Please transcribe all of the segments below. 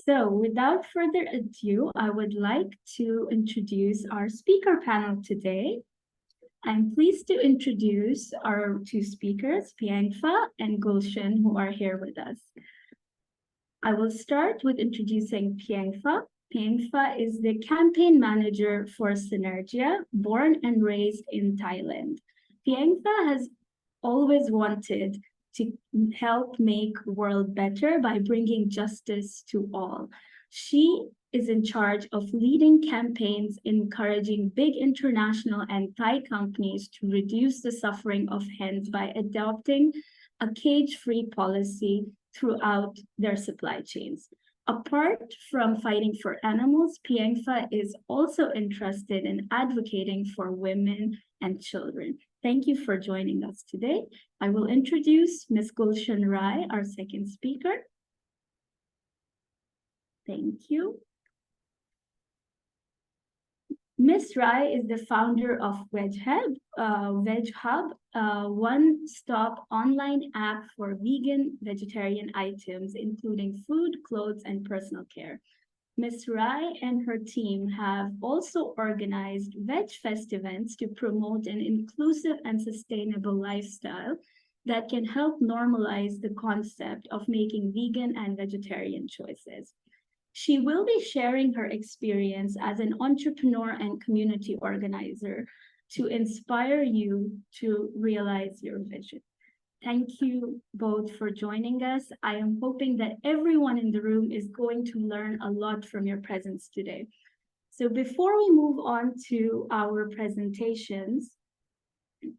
So without further ado, I would like to introduce our speaker panel today. I'm pleased to introduce our two speakers, Piengfa and Gulshan, who are here with us. I will start with introducing Piengfa. Piengfa is the campaign manager for Sinergia, born and raised in Thailand. Piengfa has always wanted to help make the world better by bringing justice to all. She is in charge of leading campaigns encouraging big international and Thai companies to reduce the suffering of hens by adopting a cage-free policy throughout their supply chains. Apart from fighting for animals, Piengfa is also interested in advocating for women and children. Thank you for joining us today. I will introduce Ms. Gulshan Rai, our second speaker. Thank you. Ms. Rai is the founder of Veg-Hub, a one-stop online app for vegan, vegetarian items, including food, clothes, and personal care. Ms. Rai and her team have also organized Veg Fest events to promote an inclusive and sustainable lifestyle that can help normalize the concept of making vegan and vegetarian choices. She will be sharing her experience as an entrepreneur and community organizer to inspire you to realize your vision. Thank you both for joining us. I am hoping that everyone in the room is going to learn a lot from your presence today. So before we move on to our presentations,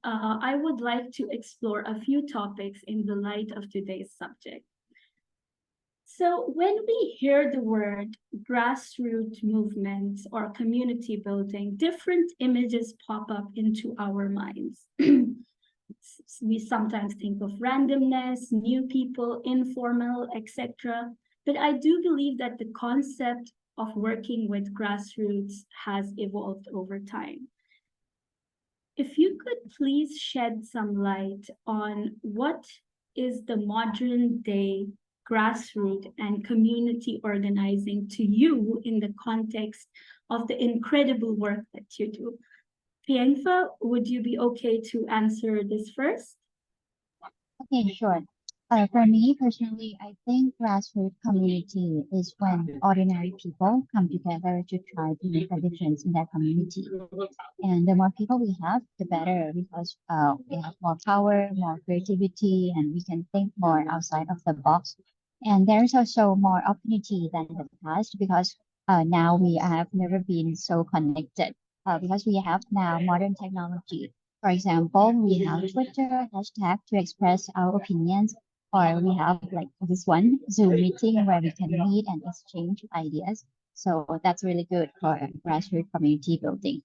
I would like to explore a few topics in the light of today's subject. So when we hear the word grassroots movements or community building, different images pop up into our minds. We sometimes think of randomness, new people, informal, etc. But I do believe that the concept of working with grassroots has evolved over time. If you could please shed some light on what is the modern day grassroots and community organizing to you in the context of the incredible work that you do. Piengfa, would you be okay to answer this first? Okay, sure. For me personally, I think grassroots community is when ordinary people come together to try to make a difference in their community. And the more people we have, the better, because we have more power, more creativity, and we can think more outside of the box. And there's also more opportunity than in the past because now we have never been so connected because we have now modern technology. For example, we have Twitter hashtag to express our opinions, or we have like this one Zoom meeting where we can meet and exchange ideas. So that's really good for grassroots community building.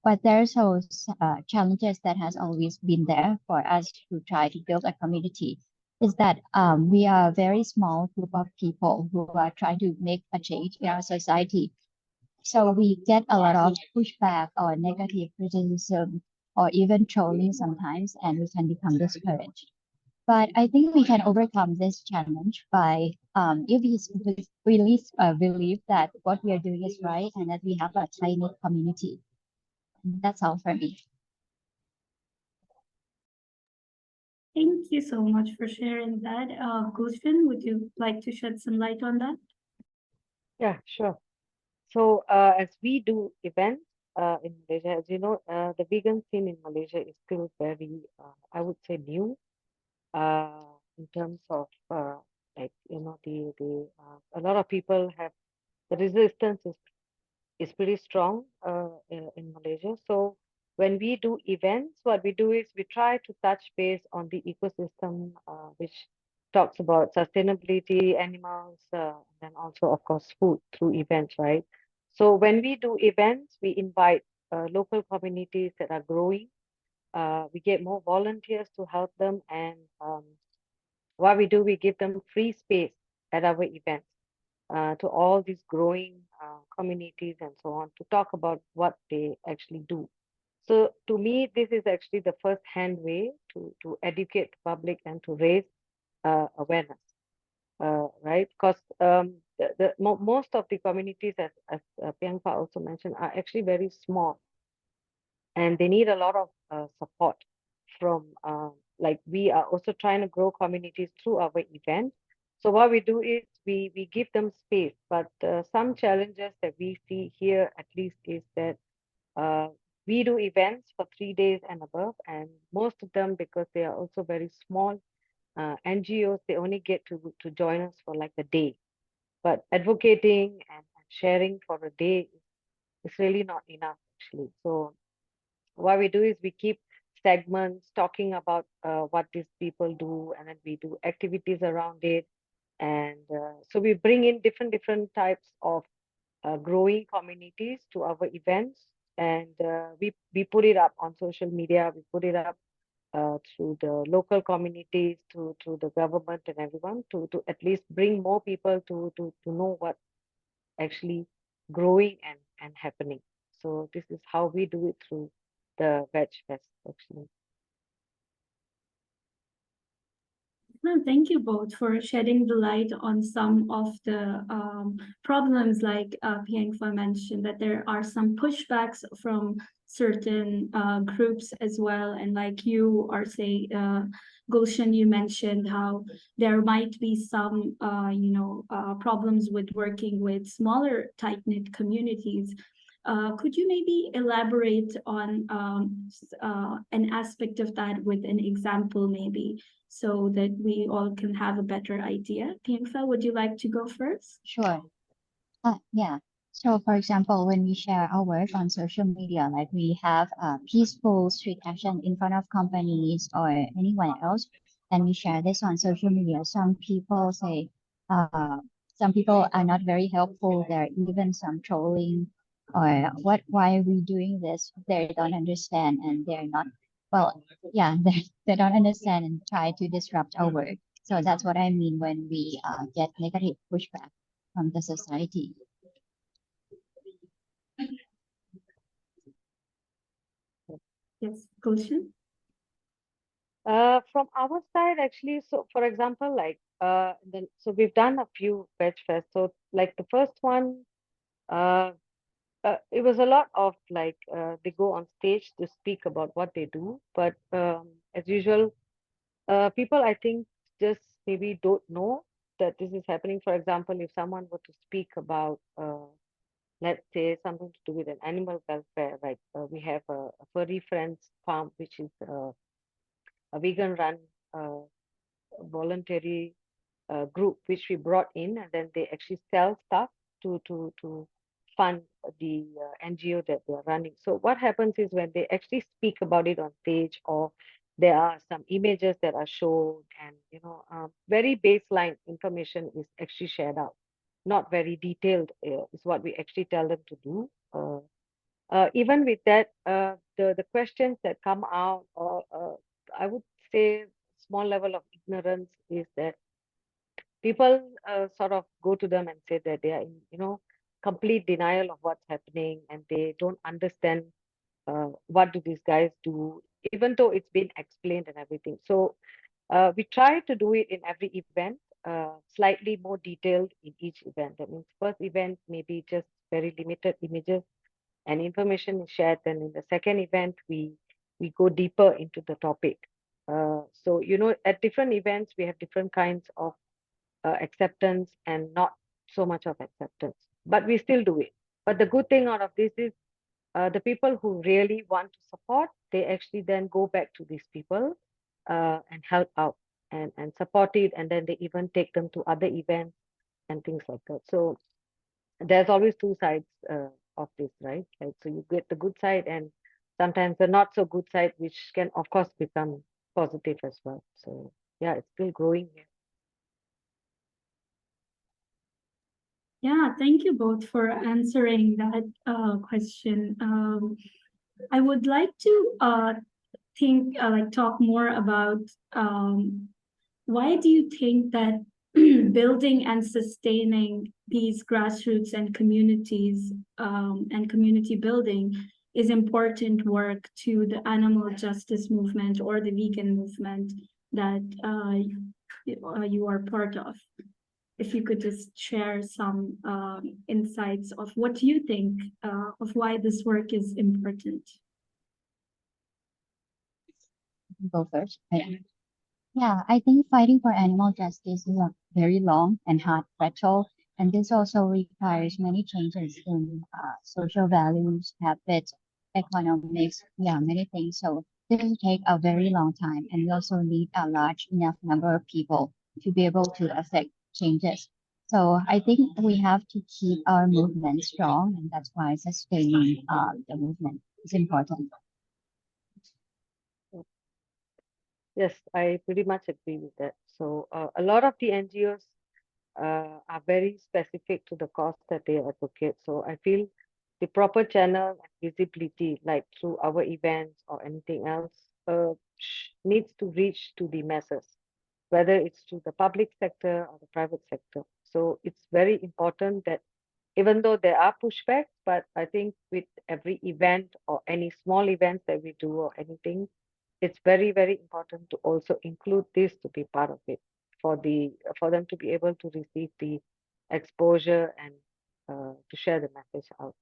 But there's also challenges that has always been there for us to try to build a community. Is that we are a very small group of people who are trying to make a change in our society. So we get a lot of pushback or negative criticism or even trolling sometimes, and we can become discouraged. But I think we can overcome this challenge by if we really believe that what we are doing is right and that we have a tiny community. And that's all for me. Thank you so much for sharing that. Gulshan, would you like to shed some light on that? Yeah, sure. So as we do events in Malaysia, as you know, the vegan scene in Malaysia is still very, I would say, new in terms of like, you know, a lot of people have, the resistance is pretty strong in Malaysia. So when we do events, what we do is we try to touch base on the ecosystem, which talks about sustainability, animals, and then also, of course, food through events, right? So when we do events, we invite local communities that are growing. We get more volunteers to help them, and what we do, we give them free space at our events to all these growing communities and so on to talk about what they actually do. So to me, this is actually the first-hand way to educate the public and to raise awareness. right? Because most of the communities, as Piengfa also mentioned, are actually very small, and they need a lot of support from, like we are also trying to grow communities through our events. So what we do is we give them space, but some challenges that we see here at least is that uh, we do events for 3 days and above, and most of them, because they are also very small NGOs, they only get to join us for like a day. But advocating and sharing for a day is really not enough, actually. So what we do is we keep segments talking about what these people do, and then we do activities around it. And so we bring in different types of growing communities to our events, and we put it up on social media, we put it up through the local communities, to the government and everyone, to at least bring more people to know what actually growing and happening. So this is how we do it through the Veg Fest, actually. No, thank you both for shedding the light on some of the problems, like Piengfa mentioned, that there are some pushbacks from certain groups as well. And like you are saying, Gulshan, you mentioned how there might be some, problems with working with smaller, tight-knit communities. Could you maybe elaborate on an aspect of that with an example, maybe, so that we all can have a better idea? Piengfa, would you like to go first? Sure. Yeah. So, for example, when we share our work on social media, like we have peaceful street action in front of companies or anyone else, and we share this on social media, some people say, some people are not very helpful. There are even some trolling, or why are we doing this? They don't understand, and they're not, well, yeah, they don't understand and try to disrupt our work. So that's what I mean when we get negative pushback from the society. Yes, Gulshan? From our side, actually, so for example, like so we've done a few Veg Fest. So like the first one, it was a lot of like they go on stage to speak about what they do, but as usual, people, I think, just maybe don't know that this is happening. For example, if someone were to speak about, let's say, something to do with an animal welfare, right? We have a furry friends farm, which is a vegan run voluntary group which we brought in, and then they actually sell stuff to fund the NGO that they're running. So what happens is when they actually speak about it on stage, or there are some images that are shown, and very baseline information is actually shared out, not very detailed, is what we actually tell them to do. Even with that, the questions that come out, or I would say small level of ignorance, is that people sort of go to them and say that they are in, complete denial of what's happening, and they don't understand what do these guys do, even though it's been explained and everything. So we try to do it in every event, slightly more detailed in each event. That means first event, maybe just very limited images and information is shared. Then in the second event, we go deeper into the topic. So, at different events, we have different kinds of acceptance and not so much of acceptance, but we still do it. But the good thing out of this is the people who really want to support, they actually then go back to these people and help out and support it, and then they even take them to other events and things like that. So there's always two sides of this, right? Like, so you get the good side and sometimes the not so good side, which can of course become positive as well. So yeah, it's still growing here. Yeah, thank you both for answering that question. I would like to talk more about why do you think that building and sustaining these grassroots and communities and community building is important work to the animal justice movement or the vegan movement that you are part of? if you could just share some insights of what you think of why this work is important. Go first. Yeah, I think fighting for animal justice is a very long and hard battle, and this also requires many changes in social values, habits, economics, yeah, many things. So this will take a very long time, and we also need a large enough number of people to be able to affect changes. So I think we have to keep our movement strong, and that's why sustaining the movement is important. Yes, I pretty much agree with that. So a lot of the NGOs are very specific to the cause that they advocate. So I feel the proper channel and visibility, like through our events or anything else, needs to reach to the masses, whether it's to the public sector or the private sector. So it's very important that even though there are pushbacks, but I think with every event or any small events that we do or anything, it's very, very important to also include this to be part of it for them to be able to receive the exposure and to share the message out.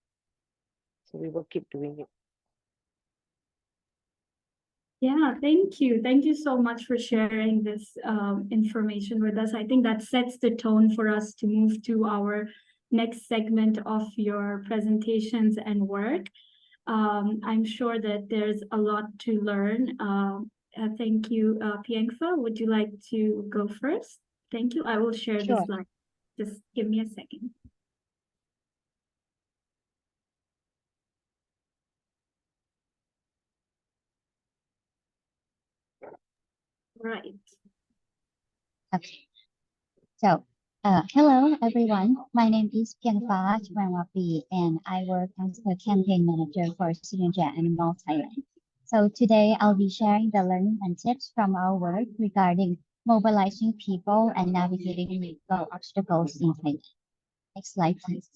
So we will keep doing it. Yeah, thank you. Thank you so much for sharing this information with us. I think that sets the tone for us to move to our next segment of your presentations and work. I'm sure that there's a lot to learn. Thank you, Piengfa. Would you like to go first? Thank you. I will share the Sure. slide. Just give me a second. Right. Okay. So, hello everyone. My name is Piengfa Chuanwapi, and I work as the campaign manager for Sinergia Animal Thailand. So today I'll be sharing the learning and tips from our work regarding mobilizing people and navigating legal obstacles in Thailand. Next slide, please.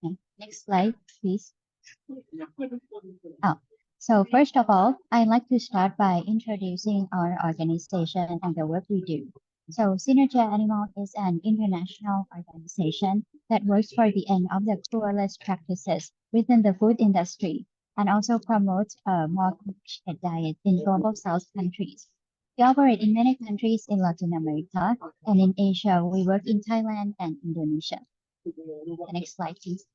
Okay. Next slide, please. Oh, so first of all, I'd like to start by introducing our organization and the work we do. So Sinergia Animal is an international organization that works for the end of the cruelest practices within the food industry and also promotes a more compassionate diet in global south countries. We operate in many countries in Latin America, and in Asia, we work in Thailand and Indonesia. The next slide, please.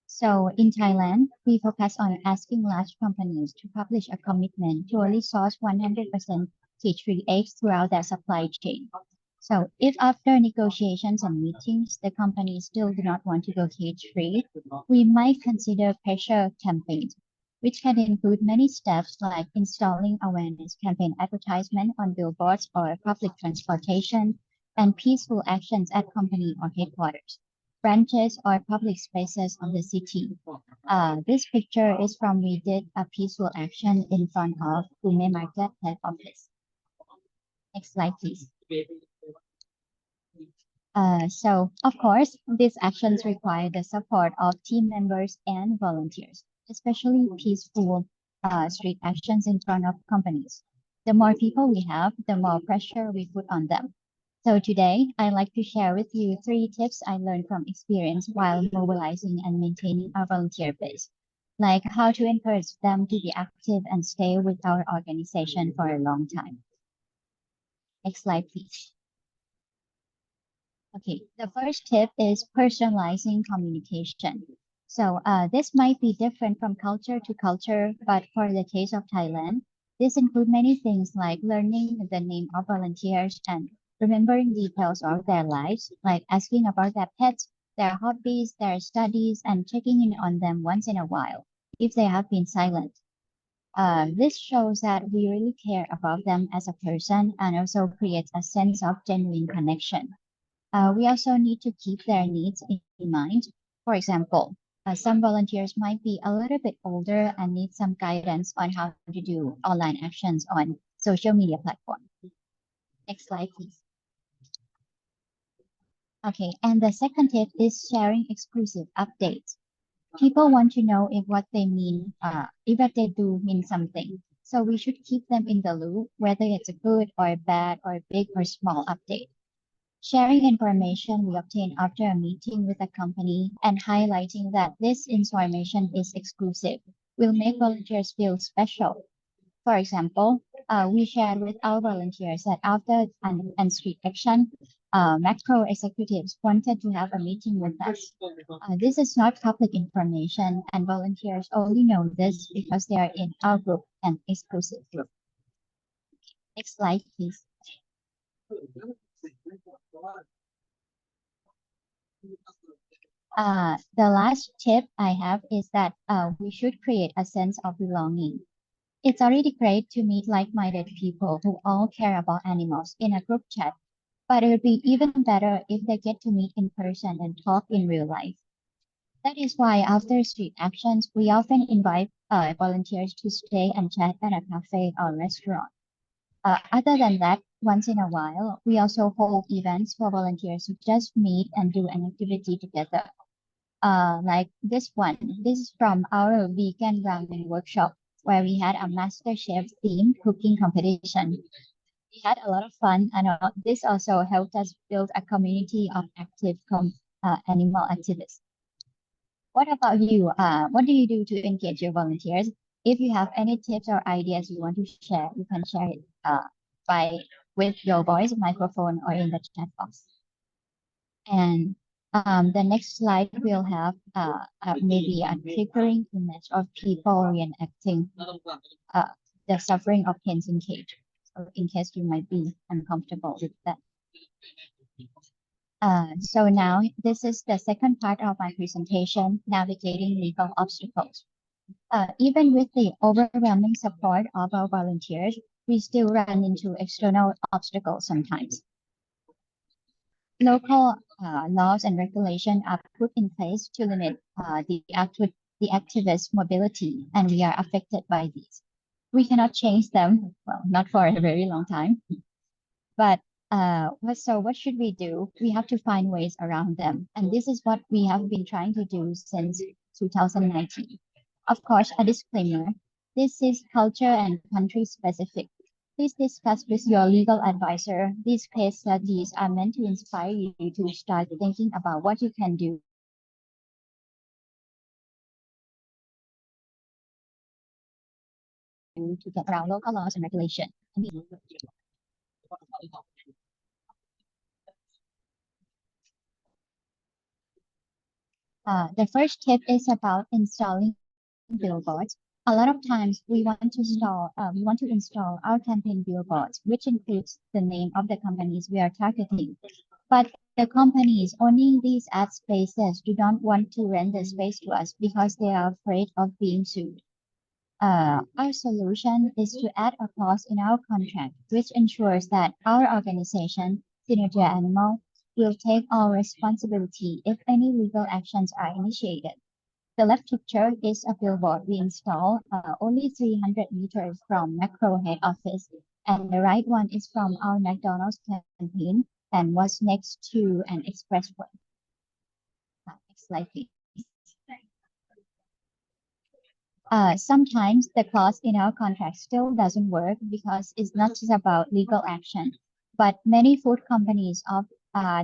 So in Thailand, we focus on asking large companies to publish a commitment to only source 100% cage-free eggs throughout their supply chain. So if after negotiations and meetings, the companies still do not want to go cage-free, we might consider pressure campaigns, which can include many steps like installing awareness campaign advertisement on billboards or public transportation, and peaceful actions at company or headquarters, branches, or public spaces of the city. This picture is from we did a peaceful action in front of Kume Market head office. Next slide, please. So, of course, these actions require the support of team members and volunteers, especially peaceful street actions in front of companies. The more people we have, the more pressure we put on them. So today, I'd like to share with you 3 tips I learned from experience while mobilizing and maintaining our volunteer base, like how to encourage them to be active and stay with our organization for a long time. Next slide, please. Okay, the first tip is personalizing communication. So this might be different from culture to culture, but for the case of Thailand, this includes many things like learning the name of volunteers and remembering details of their lives, like asking about their pets, their hobbies, their studies, and checking in on them once in a while if they have been silent. This shows that we really care about them as a person and also creates a sense of genuine connection. We also need to keep their needs in mind. For example, some volunteers might be a little bit older and need some guidance on how to do online actions on social media platforms. Next slide, please. Okay, and the second tip is sharing exclusive updates. People want to know if what they mean, if what they do means something. So we should keep them in the loop, whether it's a good or bad or big or small update. Sharing information we obtain after a meeting with a company and highlighting that this information is exclusive will make volunteers feel special. For example, we shared with our volunteers that after an street action, macro executives wanted to have a meeting with us. This is not public information, and volunteers only know this because they are in our group and exclusive group. Next slide, please. The last tip I have is that we should create a sense of belonging. It's already great to meet like-minded people who all care about animals in a group chat, but it would be even better if they get to meet in person and talk in real life. That is why after street actions, we often invite volunteers to stay and chat at a cafe or restaurant. Other than that, once in a while, we also hold events for volunteers to just meet and do an activity together. Like this one. This is from our vegan ramen workshop where we had a master chef themed cooking competition. We had a lot of fun, and this also helped us build a community of active animal activists. What about you? What do you do to engage your volunteers? If you have any tips or ideas you want to share, you can share it by with your voice microphone or in the chat box. And the next slide will have maybe a triggering image of people reenacting the suffering of hens in cage, so in case you might be uncomfortable with that. So now this is the second part of my presentation, navigating legal obstacles. Even with the overwhelming support of our volunteers, we still run into external obstacles sometimes. Local laws and regulations are put in place to limit the activist mobility, and we are affected by these. We cannot change them, well, not for a very long time. But what should we do? We have to find ways around them, and this is what we have been trying to do since 2019. Of course, a disclaimer: this is culture and country specific. Please discuss with your legal advisor. These case studies are meant to inspire you to start thinking about what you can do to get around local laws and regulations. The first tip is about installing billboards. A lot of times we want to install our campaign billboards, which includes the name of the companies we are targeting. But the companies owning these ad spaces do not want to rent the space to us because they are afraid of being sued. Our solution is to add a clause in our contract, which ensures that our organization, Sinergia Animal, will take all responsibility if any legal actions are initiated. The left picture is a billboard we installed only 300 meters from macro head office, and the right one is from our McDonald's campaign and was next to an expressway. Next slide, please. Sometimes the clause in our contract still doesn't work because it's not just about legal action, but many food companies are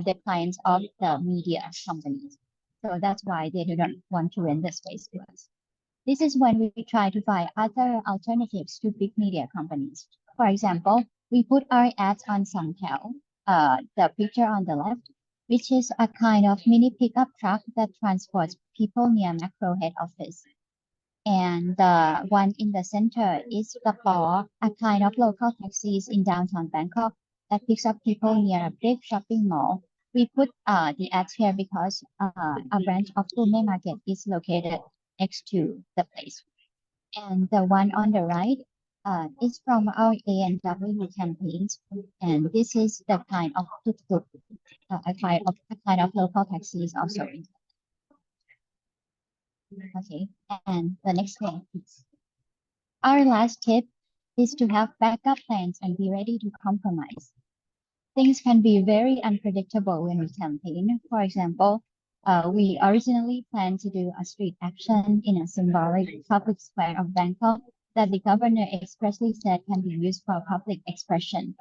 the clients of the media companies. So that's why they do not want to rent the space to us. This is when we try to find other alternatives to big media companies. For example, we put our ads on Sangtel, the picture on the left, which is a kind of mini pickup truck that transports people near macro head office. And the one in the center is the Paw, a kind of local taxis in downtown Bangkok that picks up people near a big shopping mall. We put the ads here because a branch of Pume Market is located next to the place. And the one on the right is from our A&W campaigns, and this is the kind of tuk-tuk, a kind of local taxis also. Okay, and the next thing, please. Our last tip is to have backup plans and be ready to compromise. Things can be very unpredictable when we campaign. For example, we originally planned to do a street action in a symbolic public square of Bangkok, that the governor expressly said can be used for public expression.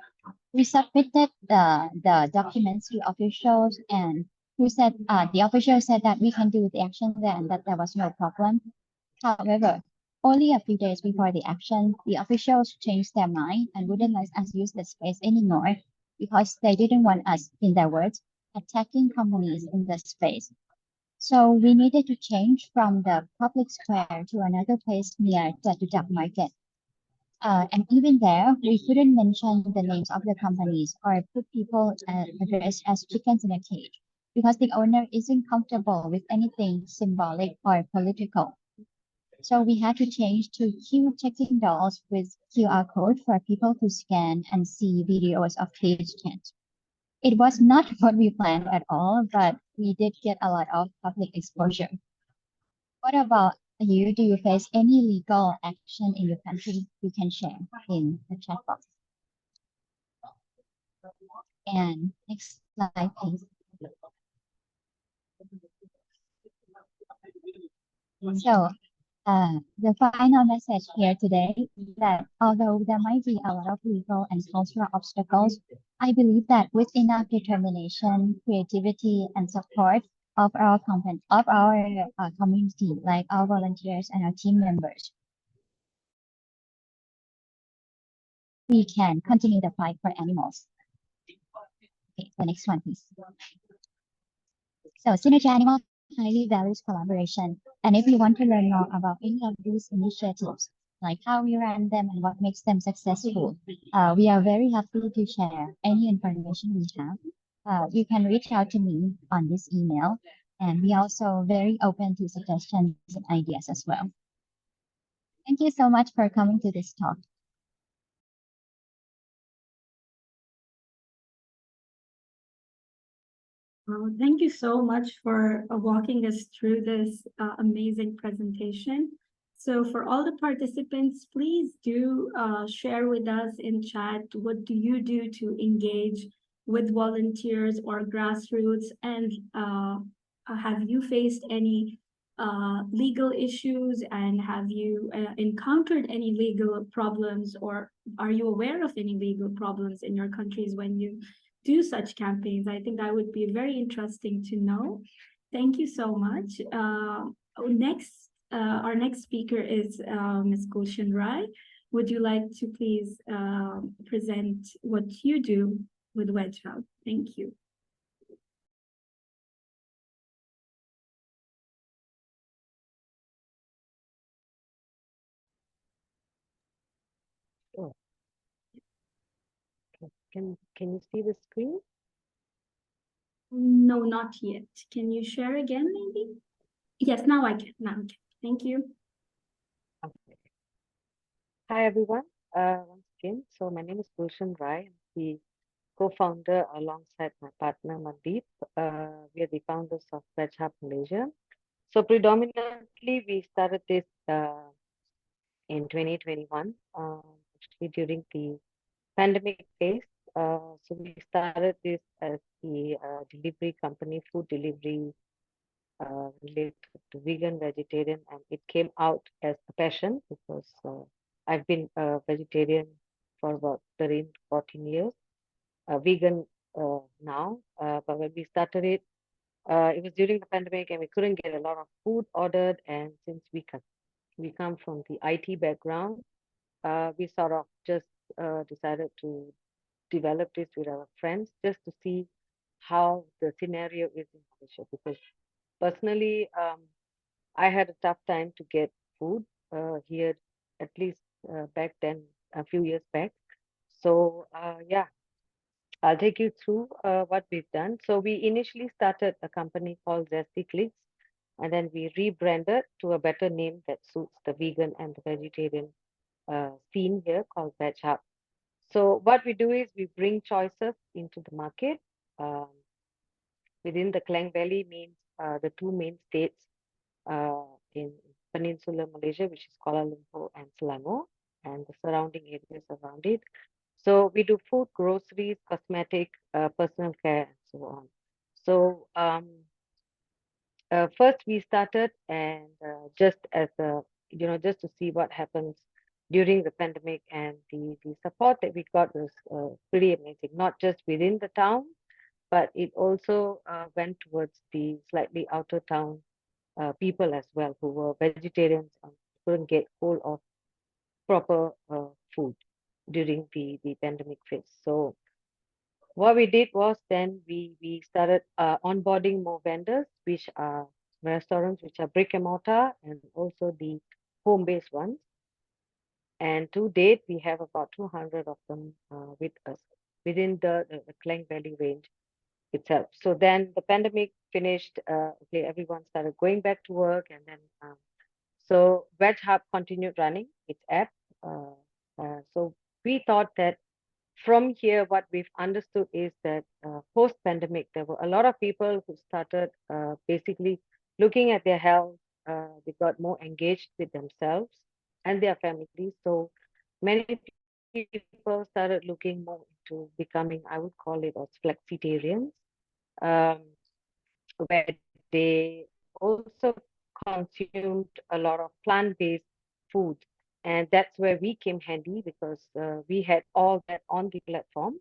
We submitted the documents to officials, and who said the official said that we can do the action there and that there was no problem. However, only a few days before the action, the officials changed their mind and wouldn't let us use the space anymore because they didn't want us, in their words, attacking companies in the space. So we needed to change from the public square to another place near the Duck Market. And even there, we couldn't mention the names of the companies or put people addressed as chickens in a cage because the owner isn't comfortable with anything symbolic or political. So we had to change to queue checking dolls with QR code for people to scan and see videos of cage cats. It was not what we planned at all, but we did get a lot of public exposure. What about you? Do you face any legal action in your country you can share in the chat box? And next slide, please. So, the final message here today is that although there might be a lot of legal and cultural obstacles, I believe that with enough determination, creativity, and support of our community, like our volunteers and our team members, we can continue the fight for animals. Okay, the next one, please. So Sinergia Animal highly values collaboration. And if you want to learn more about any of these initiatives, like how we run them and what makes them successful, we are very happy to share any information we have. You can reach out to me on this email, and we are also very open to suggestions and ideas as well. Thank you so much for coming to this talk. Well, thank you so much for walking us through this amazing presentation. So for all the participants, please do share with us in chat, what do you do to engage with volunteers or grassroots? And have you faced any legal issues, and have you encountered any legal problems, or are you aware of any legal problems in your countries when you do such campaigns? I think that would be very interesting to know. Thank you so much. Our next speaker is Ms. Gulshan Rai. Would you like to please present what you do with Veg-Hub? Thank you. Oh, can you see the screen? No, not yet. Can you share again, maybe? Yes, now I can. Now I can. Thank you. Okay. Hi, everyone. Once again, so my name is Gulshan Rai. I'm the co-founder alongside my partner Mandeep. We are the founders of Veg-Hub Malaysia. So predominantly, we started this in 2021, actually during the pandemic phase. So we started this as the delivery company, food delivery related to vegan, vegetarian, and it came out as a passion because I've been a vegetarian for about 13, 14 years, vegan now. But when we started it was during the pandemic and we couldn't get a lot of food ordered. And since we come from the IT background, we sort of just decided to develop this with our friends just to see how the scenario is in Malaysia. Because personally, I had a tough time to get food here, at least back then, a few years back. So yeah, I'll take you through what we've done. So we initially started a company called Zesty Clicks, and then we rebranded to a better name that suits the vegan and the vegetarian scene here called Veg-Hub. So what we do is we bring choices into the market. Within the Klang Valley means the two main states in Peninsular Malaysia, which is Kuala Lumpur and Selangor, and the surrounding areas around it. So we do food, groceries, cosmetic, personal care, and so on. So first we started, and just as a just to see what happens during the pandemic, and the support that we got was pretty amazing, not just within the town, but it also went towards the slightly outer town people as well who were vegetarians and couldn't get hold of proper food during the pandemic phase. So what we did was then we started onboarding more vendors, which are restaurants, which are brick and mortar, and also the home-based ones. And to date, we have about 200 of them with us within the Klang Valley range itself. So then the pandemic finished, okay, everyone started going back to work, and then so Veg-Hub continued running its app. Uh, so we thought that from here, what we've understood is that post-pandemic, there were a lot of people who started basically looking at their health. They got more engaged with themselves and their families. So many people started looking more into becoming, I would call it as flexitarians, um, where they also consumed a lot of plant-based food. And that's where we came handy because we had all that on the platform.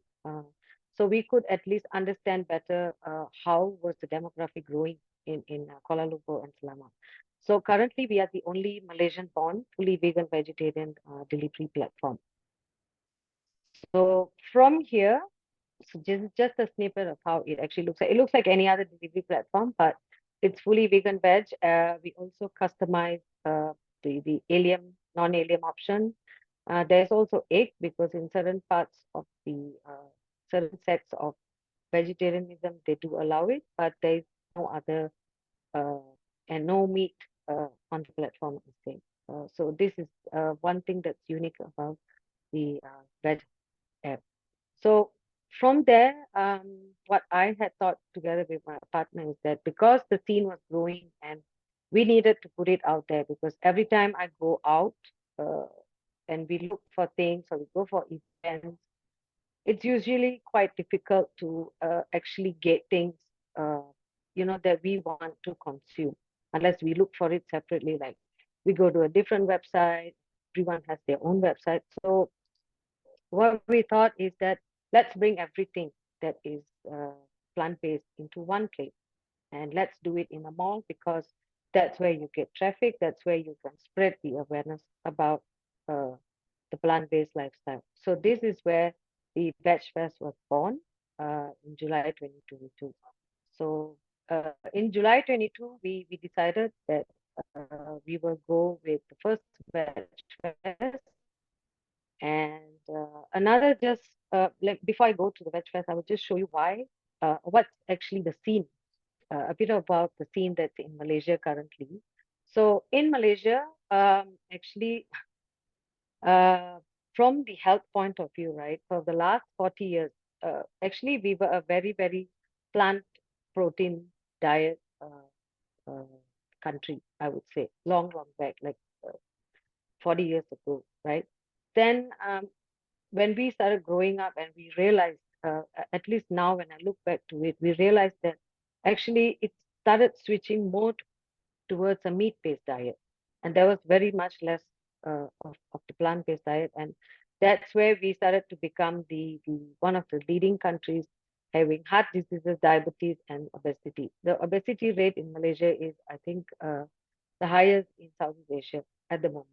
So we could at least understand better how was the demographic growing in Kuala Lumpur and Selangor. So currently we are the only Malaysian-born, fully vegan vegetarian delivery platform. So from here, so just a snippet of how it actually looks like. It looks like any other delivery platform, but it's fully vegan veg. We also customize the allium, non-allium option. There's also egg because in certain parts of the certain sects of vegetarianism, they do allow it, but there's no other uh, and no meat on the platform instead. So this is one thing that's unique about the veg app. So from there, what I had thought together with my partner is that because the scene was growing and we needed to put it out there, because every time I go out uh, and we look for things or we go for events, it's usually quite difficult to actually get things, uh, that we want to consume unless we look for it separately. Like we go to a different website, everyone has their own website. So what we thought is that let's bring everything that is plant-based into one place, and let's do it in a mall because that's where you get traffic, that's where you can spread the awareness about uh, the plant-based lifestyle. So this is where the Veg Fest was born in July 2022. So in July 22, we decided that we will go with the first Veg Fest. And another just like before I go to the Veg Fest, I will just show you what's actually the scene, a bit about the scene that's in Malaysia currently. So in Malaysia, actually, uh, from the health point of view, right, for the last 40 years, actually we were a very, very plant protein diet country, I would say, long, long back, like 40 years ago, right? Then when we started growing up and we realized, at least now when I look back to it, we realized that actually it started switching more towards a meat-based diet. And there was very much less of the plant-based diet. And that's where we started to become the one of the leading countries having heart diseases, diabetes, and obesity. The obesity rate in Malaysia is, I think, the highest in Southeast Asia at the moment.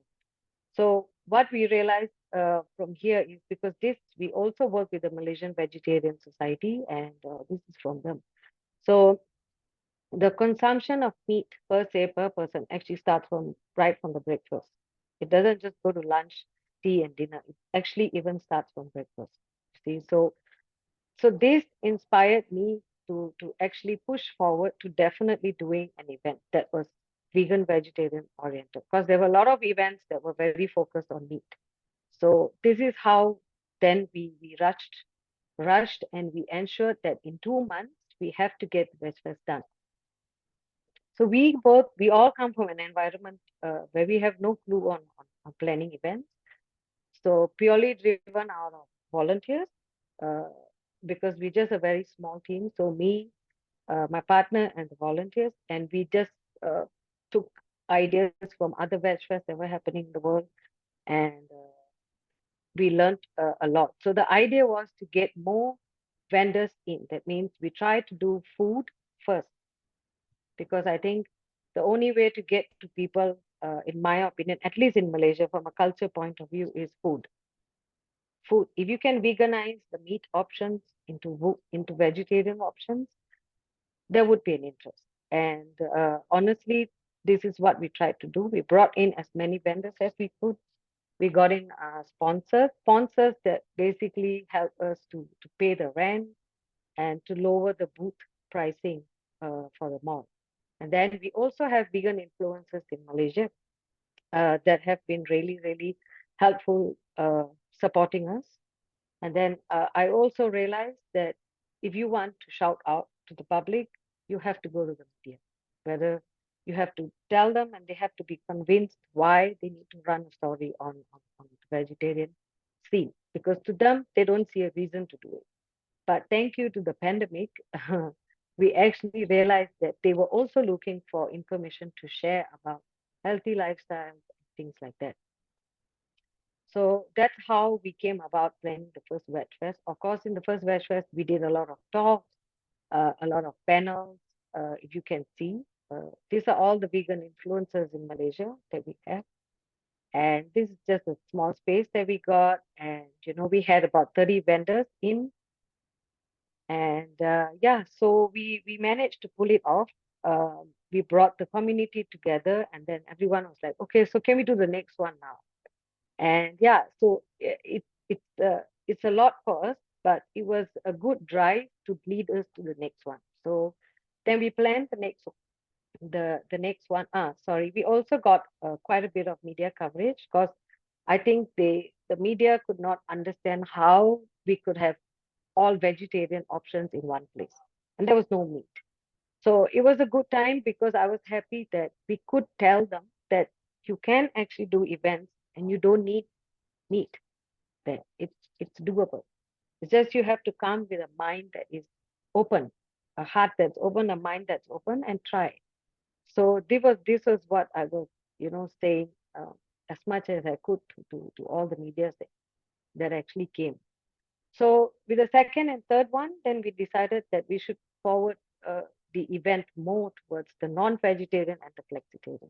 So what we realized from here is because we also work with the Malaysian Vegetarian Society, and this is from them. So the consumption of meat per se per person actually starts right from the breakfast. It doesn't just go to lunch, tea, and dinner. It actually even starts from breakfast. See, so this inspired me to actually push forward to definitely doing an event that was vegan vegetarian oriented, because there were a lot of events that were very focused on meat. So this is how then we rushed and we ensured that in 2 months we have to get the Veg Fest done. So we all come from an environment where we have no clue on planning events. So purely driven out of volunteers, uh, because we're just a very small team. So me, my partner, and the volunteers, and we just took ideas from other Veg Fests that were happening in the world. and we learned a lot. So the idea was to get more vendors in. That means we try to do food first, because I think the only way to get to people, in my opinion, at least in Malaysia, from a culture point of view, is food. Food. If you can veganize the meat options into vegetarian options, there would be an interest. And honestly, this is what we tried to do. We brought in as many vendors as we could. We got in sponsors that basically help us to pay the rent and to lower the booth pricing for the mall. And then we also have vegan influencers in Malaysia that have been really, really helpful supporting us. And then I also realized that if you want to shout out to the public, you have to go to the media. Whether you have to tell them and they have to be convinced why they need to run a story on the vegetarian scene. Because to them, they don't see a reason to do it. But thank you to the pandemic, we actually realized that they were also looking for information to share about healthy lifestyles, things like that. So that's how we came about planning the first Veg Fest. Of course, in the first Veg Fest, we did a lot of talks, a lot of panels. If you can see, these are all the vegan influencers in Malaysia that we have. And this is just a small space that we got. And, we had about 30 vendors in. And yeah, so we managed to pull it off. We brought the community together, and then everyone was like, okay, so can we do the next one now? And yeah, so it's a lot for us, but it was a good drive to lead us to the next one. So then we planned the next one. Sorry, we also got quite a bit of media coverage, because I think the media could not understand how we could have all vegetarian options in one place, and there was no meat. So it was a good time, because I was happy that we could tell them that you can actually do events and you don't need meat. That it's doable. It's just you have to come with a mind that is open, a heart that's open, a mind that's open, and try. So this was what I was, saying as much as I could to all the medias that actually came. So with the second and third one, then we decided that we should forward the event more towards the non-vegetarian and the flexitarian.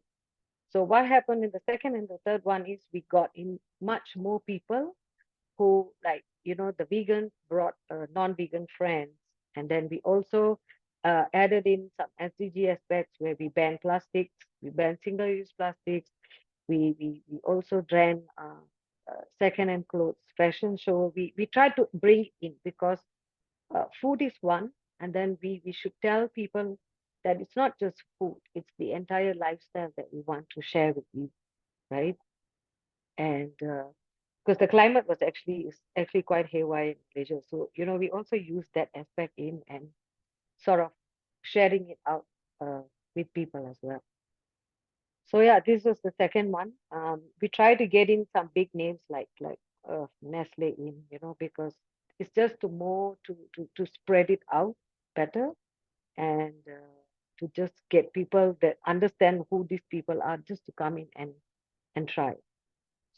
So what happened in the second and the third one is we got in much more people who, like, the vegans brought non-vegan friends. And then we also added in some SDG aspects where we banned plastics, we banned single-use plastics. We also ran second-hand clothes, fashion show. We tried to bring in, because food is one, and then we should tell people that it's not just food, it's the entire lifestyle that we want to share with you, right? And because the climate was actually quite haywire in Malaysia. So, we also use that aspect in and sort of sharing it out with people as well. So yeah, this was the second one. We try to get in some big names like Nestle in, because it's just to spread it out better, and to just get people that understand who these people are, just to come in and try.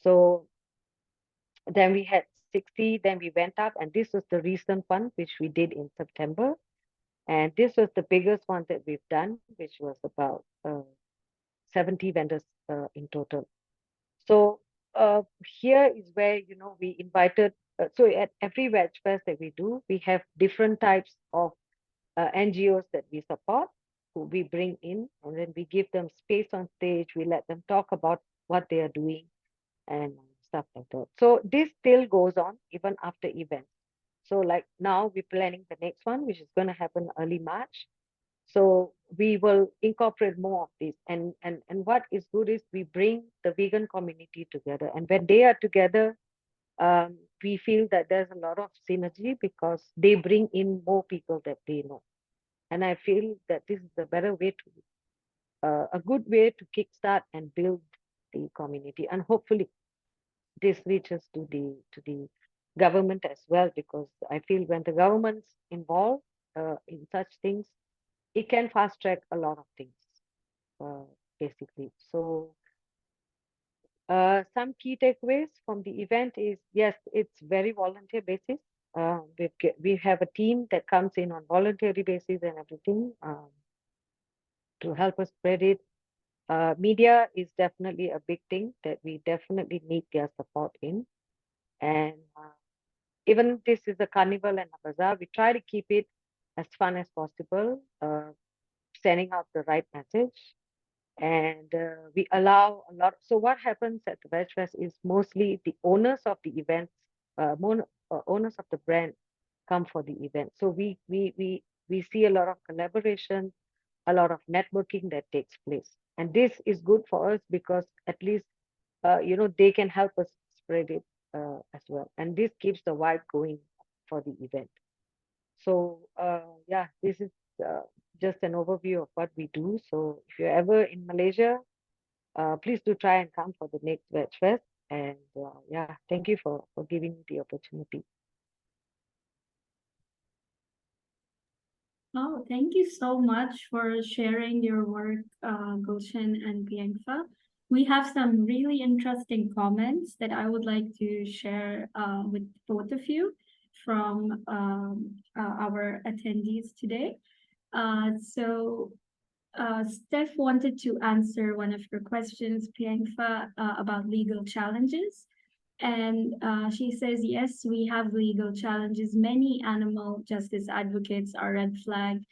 So then we had 60, then we went up, and this was the recent one, which we did in September. And this was the biggest one that we've done, which was about 70 vendors in total. So here is where, we invited, so at every Veg Fest that we do, we have different types of NGOs that we support, who we bring in, and then we give them space on stage. We let them talk about what they are doing and stuff like that. So this still goes on even after events. So like now we're planning the next one, which is going to happen early March. So we will incorporate more of this. And what is good is we bring the vegan community together. And when they are together, we feel that there's a lot of synergy, because they bring in more people that they know. And I feel that this is a better way a good way to kickstart and build the community. And hopefully this reaches to the government as well, because I feel when the government's involved in such things, it can fast track a lot of things, uh, basically. So Some key takeaways from the event is yes, it's very volunteer basis. We have a team that comes in on voluntary basis and everything to help us spread it. Media is definitely a big thing that we definitely need their support in. And even this is a carnival and a bazaar, we try to keep it as fun as possible, sending out the right message. And we allow a lot. So what happens at the Veg Fest is mostly the owners of the events, owners of the brand come for the event. So we see a lot of collaboration, a lot of networking that takes place. And this is good for us because at least they can help us spread it as well. And this keeps the vibe going for the event. So yeah, this is just an overview of what we do. So if you're ever in Malaysia, please do try and come for the next Veg Fest. And yeah, thank you for giving me the opportunity. Oh, thank you so much for sharing your work, Gulshan and Piengfa. We have some really interesting comments that I would like to share with both of you from our attendees today. Steph wanted to answer one of your questions, Piengfa, about legal challenges. And she says, yes, we have legal challenges. Many animal justice advocates are red flagged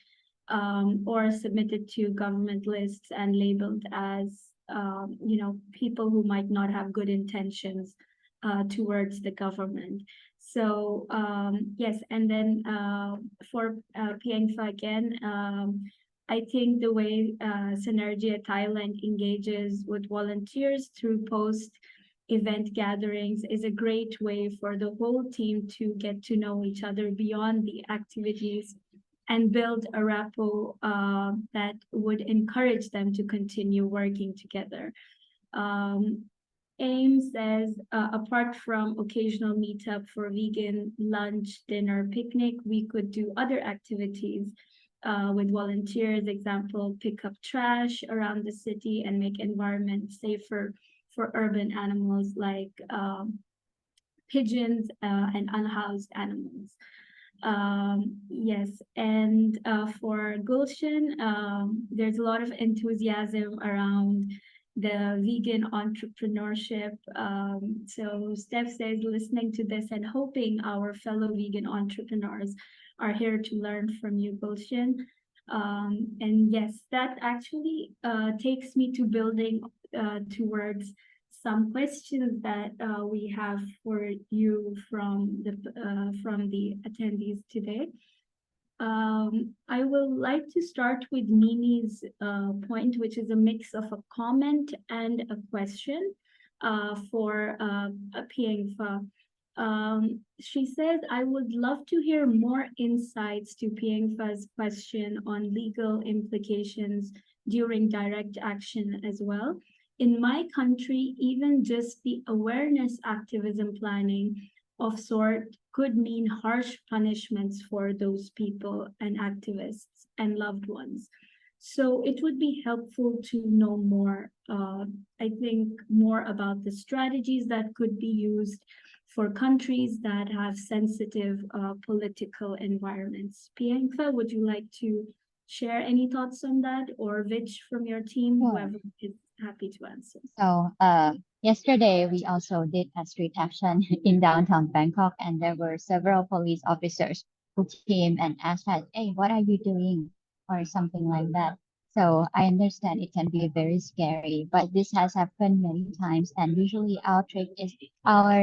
or submitted to government lists and labeled as, people who might not have good intentions towards the government. So yes, and then for Piengfa again, I think the way Sinergia Thailand engages with volunteers through post event gatherings is a great way for the whole team to get to know each other beyond the activities and build a rapport that would encourage them to continue working together. AIM says, apart from occasional meetup for vegan lunch, dinner, picnic, we could do other activities with volunteers, example, pick up trash around the city and make environment safer for urban animals like pigeons and unhoused animals. Yes, and for Gulshan, there's a lot of enthusiasm around the vegan entrepreneurship. So Steph says, listening to this and hoping our fellow vegan entrepreneurs are here to learn from you, Gulshan. And yes, that actually takes me to building towards some questions that we have for you from the attendees today. I would like to start with Mimi's point, which is a mix of a comment and a question for Piengfa. She says, I would love to hear more insights to Piengfa's question on legal implications during direct action as well. In my country, even just the awareness activism planning of sort could mean harsh punishments for those people and activists and loved ones. So it would be helpful to know more, I think, more about the strategies that could be used for countries that have sensitive political environments. Piengfa, would you like to share any thoughts on that, or Vich from your team, Sure. whoever is happy to answer? So yesterday we also did a street action in downtown Bangkok, and there were several police officers who came and asked us, "Hey, what are you doing?" or something like that. So I understand it can be very scary, but this has happened many times, and usually our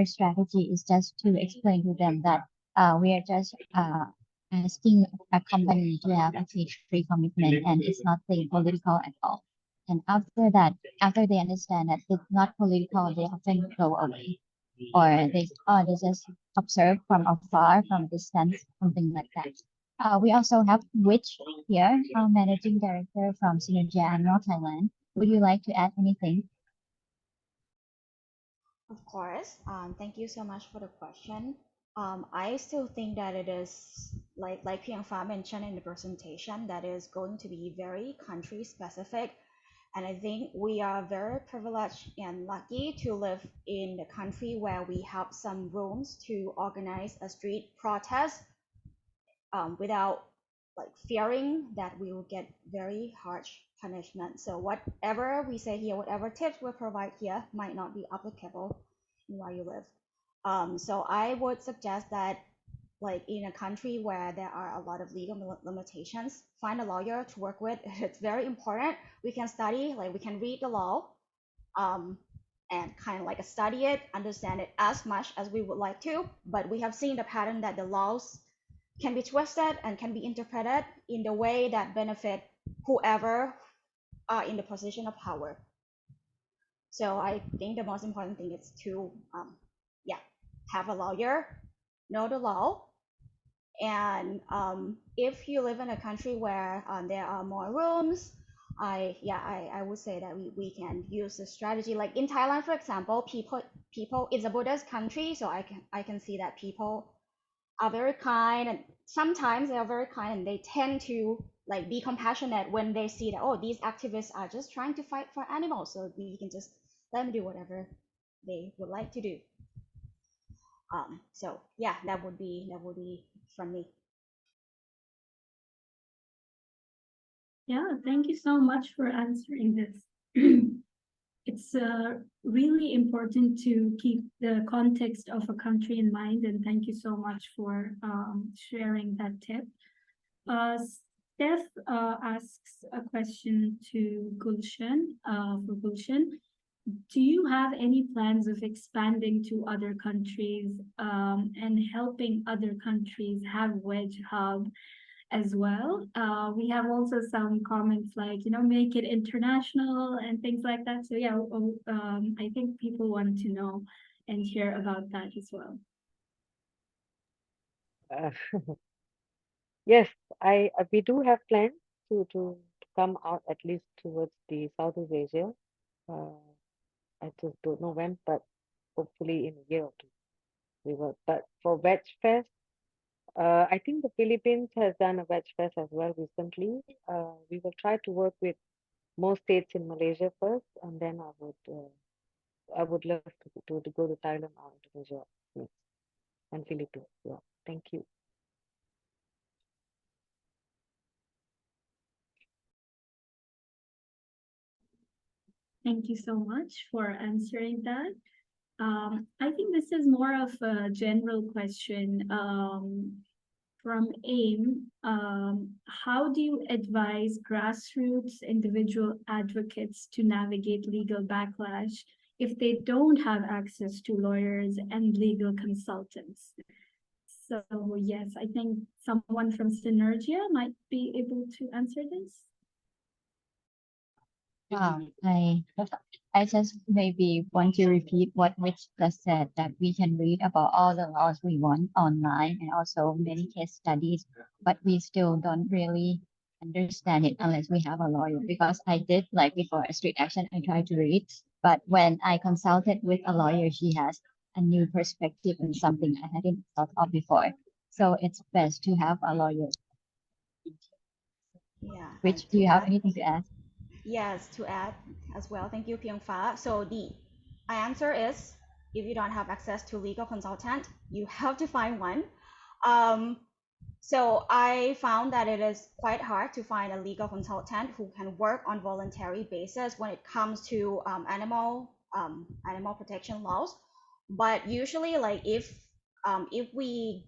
strategy is just to explain to them that we are just asking a company to have a cage-free commitment, and it's nothing political at all. And after that, after they understand that it's not political, they often go away. Or they just observe from afar, from distance, something like that. We also have Witch here, our managing director from Sinergia Annual Thailand. Would you like to add anything? Of course. Thank you so much for the question. I still think that it is like Piang Fa mentioned in the presentation, that is going to be very country specific. And I think we are very privileged and lucky to live in the country where we have some rooms to organize a street protest without like fearing that we will get very harsh punishment. So whatever we say here, whatever tips we provide here might not be applicable in where you live. So I would suggest that like in a country where there are a lot of legal limitations, find a lawyer to work with. It's very important. We can study, like we can read the law, and kind of like study it, understand it as much as we would like to. But we have seen the pattern that the laws can be twisted and can be interpreted in the way that benefit whoever are in the position of power. So I think the most important thing is to, have a lawyer, know the law, and if you live in a country where there are more rooms, I would say that we can use the strategy. Like in Thailand, for example, people it's a Buddhist country, so I can see that people are very kind, and sometimes they are very kind and they tend to like be compassionate when they see that, oh, these activists are just trying to fight for animals, so we can just let them do whatever they would like to do. So yeah, that would be from me. Yeah, thank you so much for answering this. It's really important to keep the context of a country in mind, and thank you so much for sharing that tip. Steph asks a question to Gulshan, for Gulshan. Do you have any plans of expanding to other countries and helping other countries have Veg-Hub as well? We have also some comments like, make it international and things like that. So yeah, I think people want to know and hear about that as well. Uh, yes, we do have plans to come out at least towards the Southeast Asia. I just don't know when, but hopefully in a year or two we will. But for Veg Fest, I think the Philippines has done a Veg Fest as well recently. We will try to work with more states in Malaysia first, and then I would love to go to Thailand or Indonesia next, and Philippines. Yeah, thank you. Thank you so much for answering that. I think this is more of a general question from AIM. How do you advise grassroots individual advocates to navigate legal backlash if they don't have access to lawyers and legal consultants? So yes, I think someone from Sinergia might be able to answer this. I just maybe want to repeat what Rich just said, that we can read about all the laws we want online and also many case studies, but we still don't really understand it unless we have a lawyer. Because I did, like before a street action, I tried to read, but when I consulted with a lawyer, she has a new perspective on something I hadn't thought of before. So it's best to have a lawyer. Yeah. Rich, do you have anything to add? Yes, to add as well. Thank you, Piengfa. So the answer is, if you don't have access to legal consultant, you have to find one. So I found that it is quite hard to find a legal consultant who can work on voluntary basis when it comes to animal protection laws. But usually, like if we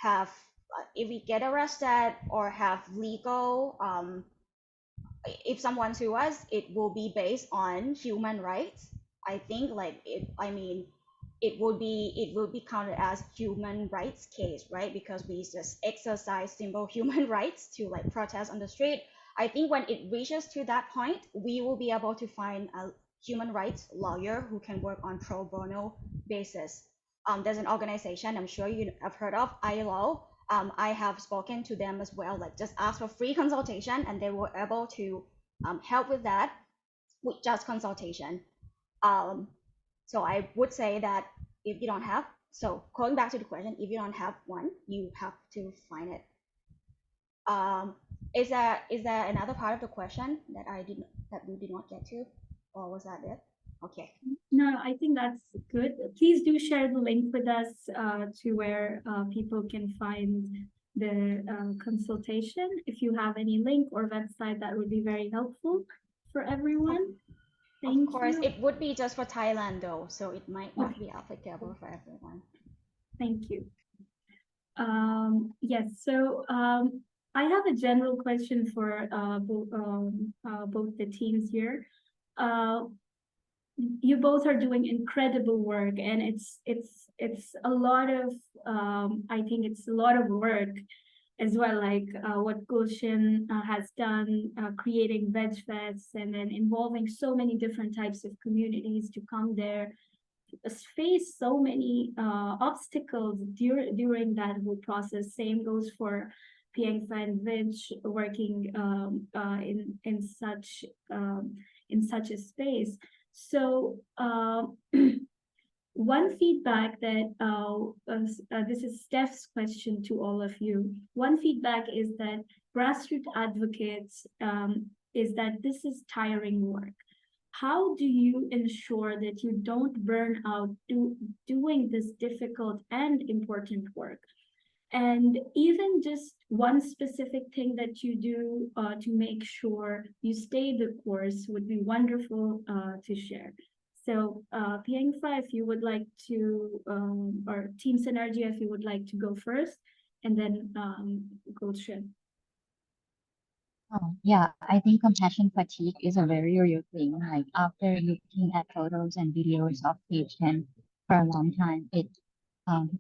have if we get arrested or have legal if someone sue us, it will be based on human rights. I think like it will be counted as human rights case, right? Because we just exercise simple human rights to like protest on the street. I think when it reaches to that point, we will be able to find a human rights lawyer who can work on pro bono basis. There's an organization I'm sure you have heard of, ILO. I have spoken to them as well, like just ask for free consultation, and they were able to help with that with just consultation. So I would say that if you don't have, so going back to the question, if you don't have one, you have to find it. Is there another part of the question that we did not get to, or was that it? Okay. No, I think that's good. Please do share the link with us to where people can find the consultation. If you have any link or website, that would be very helpful for everyone. Thank Of course, you. it would be just for Thailand though, so it might not Okay. be applicable for everyone. Thank you. Yes, so I have a general question for both the teams here. You both are doing incredible work, and it's a lot of I think it's a lot of work as well, like what Gulshan has done, creating Veg Fest and then involving so many different types of communities to come there, face so many obstacles during that whole process. Same goes for Piengfa and Veg working in such a space. So one feedback that this is Steph's question to all of you. One feedback is that grassroots advocates is that this is tiring work. How do you ensure that you don't burn out doing this difficult and important work? And even just one specific thing that you do to make sure you stay the course would be wonderful to share. So Piengfa, if you would like to, or Team Sinergia, if you would like to go first, and then Gulshan. Oh, yeah, I think compassion fatigue is a very real thing. Like after looking at photos and videos of patients for a long time, it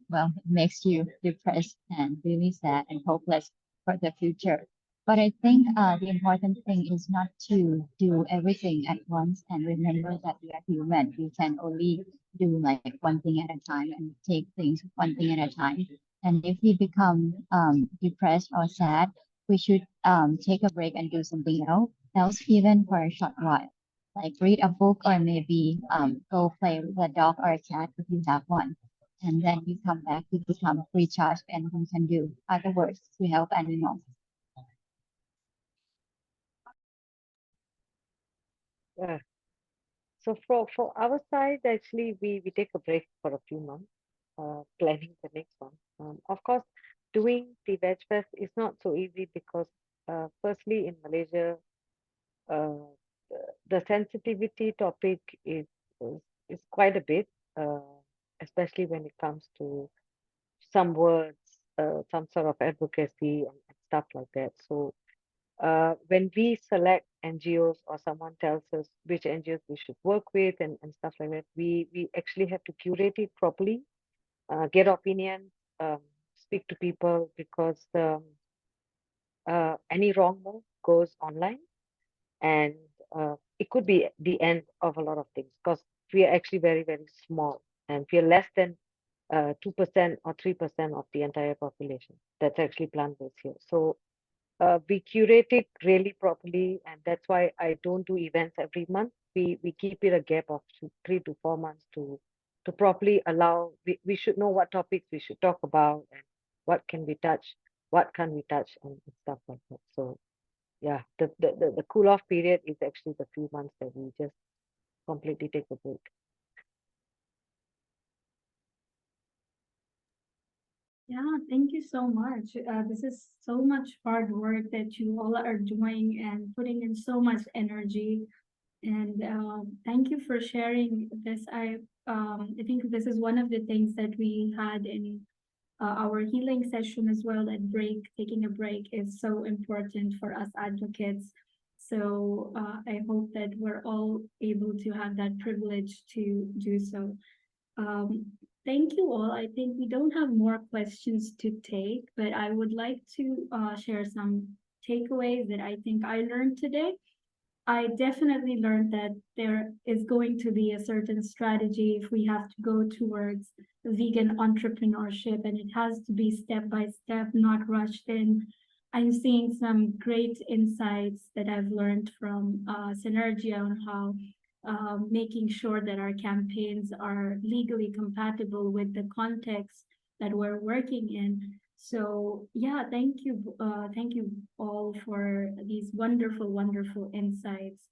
well, it makes you depressed and really sad and hopeless for the future. But I think the important thing is not to do everything at once and remember that we are human. We can only do like one thing at a time and take things one thing at a time. And if we become depressed or sad, we should take a break and do something else even for a short while. Like read a book or maybe go play with a dog or a cat if you have one. And then you come back, you become recharged and you can do other works to help animals. Yeah. So for our side, actually, we take a break for a few months, planning the next one. Of course, doing the Veg Fest is not so easy because, firstly, in Malaysia, uh, the sensitivity topic is, is quite a bit, uh, especially when it comes to some words, some sort of advocacy and stuff like that. So when we select NGOs or someone tells us which NGOs we should work with and stuff like that, we actually have to curate it properly, get opinions, speak to people because any wrong move goes online and it could be the end of a lot of things because we are actually very, very small and we are less than 2% or 3% of the entire population that's actually plant-based here. So we curate it really properly, and that's why I don't do events every month. We keep it a gap of 3 to 4 months to properly allow. We should know what topics we should talk about and what can we touch, what can we touch, and stuff like that. So yeah, the cool off period is actually the few months that we just completely take a break. Yeah, thank you so much. This is so much hard work that you all are doing and putting in so much energy. And thank you for sharing this. I think this is one of the things that we had in our healing session as well. That taking a break is so important for us advocates. So I hope that we're all able to have that privilege to do so. Thank you all. I think we don't have more questions to take, but I would like to share some takeaways that I think I learned today. I definitely learned that there is going to be a certain strategy if we have to go towards vegan entrepreneurship, and it has to be step by step, not rushed in. I'm seeing some great insights that I've learned from Sinergia on how making sure that our campaigns are legally compatible with the context that we're working in. So yeah, thank you all for these wonderful, wonderful insights.